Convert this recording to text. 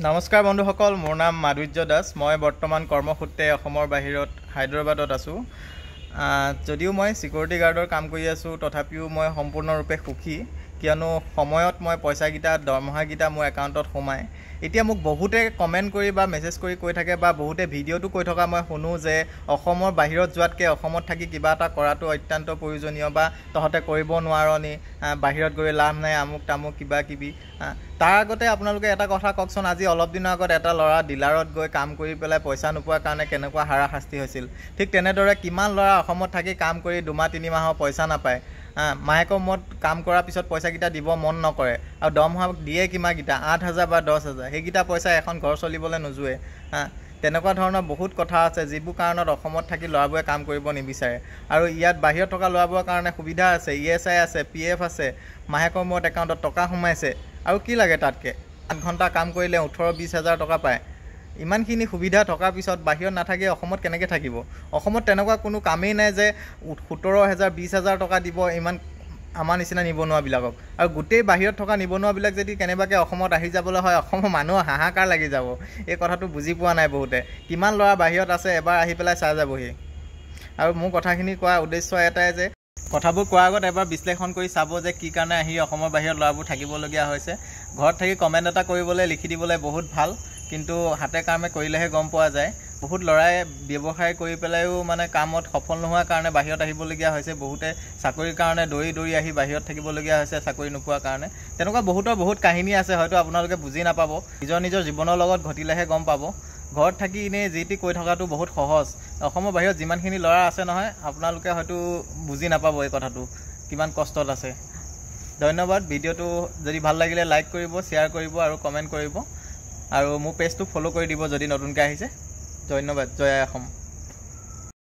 নমস্কাৰ বন্ধুসকল, মোৰ নাম মাধুৰ্য দাস। মই বৰ্তমান কৰ্মসূত্ৰে অসমৰ বাহিৰত হায়দৰাবাদত আছোঁ। যদিও মই সিকিউৰিটি গাৰ্ডৰ কাম কৰি আছোঁ, তথাপিও মই সম্পূৰ্ণৰূপে সুখী, কিয়নো সময়ত মই পইচাকেইটা দৰমহাকেইটা মোৰ একাউণ্টত সোমায়। এতিয়া মোক বহুতে কমেণ্ট কৰি বা মেছেজ কৰি কৈ থাকে বা বহুতে ভিডিঅ'টো কৈ থকা মই শুনো যে অসমৰ বাহিৰত যোৱাতকৈ অসমত থাকি কিবা এটা কৰাটো অত্যন্ত প্ৰয়োজনীয়, বা তহঁতে কৰিব নোৱাৰ নি, বাহিৰত গৈ লাভ নাই, আমুক তামুক কিবা কিবি। তাৰ আগতে আপোনালোকে এটা কথা কওকচোন, আজি অলপ দিনৰ আগত এটা ল'ৰা ডিলাৰত গৈ কাম কৰি পেলাই পইচা নোপোৱাৰ কাৰণে কেনেকুৱা হাৰাশাস্তি হৈছিল। ঠিক তেনেদৰে কিমান ল'ৰা অসমত থাকি কাম কৰি 2-3 মাহৰ পইচা নাপায়। মাহেকৰ মূৰত কাম কৰাৰ পিছত পইচাকেইটা দিব মন নকৰে, আৰু দৰমহা দিয়ে কিমানকেইটা, 8,000 বা 10,000। সেইকেইটা পইচা এখন ঘৰ চলিবলৈ নোজোৰে। তেনেকুৱা ধৰণৰ বহুত কথা আছে যিবোৰ কাৰণত অসমত থাকি ল'ৰাবোৰে কাম কৰিব নিবিচাৰে। আৰু ইয়াত বাহিৰত থকা ল'ৰাবোৰৰ কাৰণে সুবিধা আছে, ESI আছে, PF আছে, মাহেকৰ মূৰত একাউণ্টত টকা সোমাইছে, আৰু কি লাগে তাতকৈ। 8 ঘণ্টা কাম কৰিলে 18-20 হাজাৰ টকা পায়। ইমানখিনি সুবিধা থকাৰ পিছত বাহিৰত নাথাকি অসমত কেনেকৈ থাকিব। অসমত তেনেকুৱা কোনো কামেই নাই যে 17,000 20,000 টকা দিব ইমান আমাৰ নিচিনা নিবনুৱাবিলাকক। আৰু গোটেই বাহিৰত থকা নিবনুৱাবিলাক যদি কেনেবাকৈ অসমত আহি যাবলৈ হয়, অসমৰ মানুহৰ হাহাকাৰ লাগি যাব। এই কথাটো বুজি পোৱা নাই বহুতে। কিমান ল'ৰা বাহিৰত আছে এবাৰ আহি পেলাই চাই যাবহি। আৰু মোৰ কথাখিনি কোৱাৰ উদ্দেশ্য এটাই যে কথাবোৰ কোৱাৰ আগত এবাৰ বিশ্লেষণ কৰি চাব যে কি কাৰণে আহি অসমৰ বাহিৰত ল'ৰাবোৰ থাকিবলগীয়া হৈছে। ঘৰত থাকি কমেণ্ট এটা কৰিবলৈ লিখি দিবলৈ বহুত ভাল, কিন্তু হাতে কামে কৰিলেহে গম পোৱা যায়। বহুত ল'ৰাই ব্যৱসায় কৰি পেলাইও কামত সফল নোহোৱাৰ কাৰণে বাহিৰত আহিবলগীয়া হৈছে। বহুতে চাকৰিৰ কাৰণে দৌৰি দৌৰি আহি বাহিৰত থাকিবলগীয়া হৈছে চাকৰি নোপোৱাৰ কাৰণে। তেনেকুৱা বহুত কাহিনী আছে, হয়তো আপোনালোকে বুজি নাপাব। নিজৰ জীৱনৰ লগত ঘটিলেহে গম পাব। ঘৰত থাকি এনেই যি টি কৈ থকাটো বহুত সহজ। অসমৰ বাহিৰত যিমানখিনি ল'ৰা আছে নহয়, আপোনালোকে হয়তো বুজি নাপাব এই কথাটো কিমান কষ্টত আছে। ধন্যবাদ। ভিডিঅ'টো যদি ভাল লাগিলে লাইক কৰিব, শ্বেয়াৰ কৰিব আৰু কমেণ্ট কৰিব, আৰু মোৰ পেজটো ফ'ল' কৰি দিব যদি নতুনকৈ আহিছে। ধন্যবাদ। জয় আই অসম।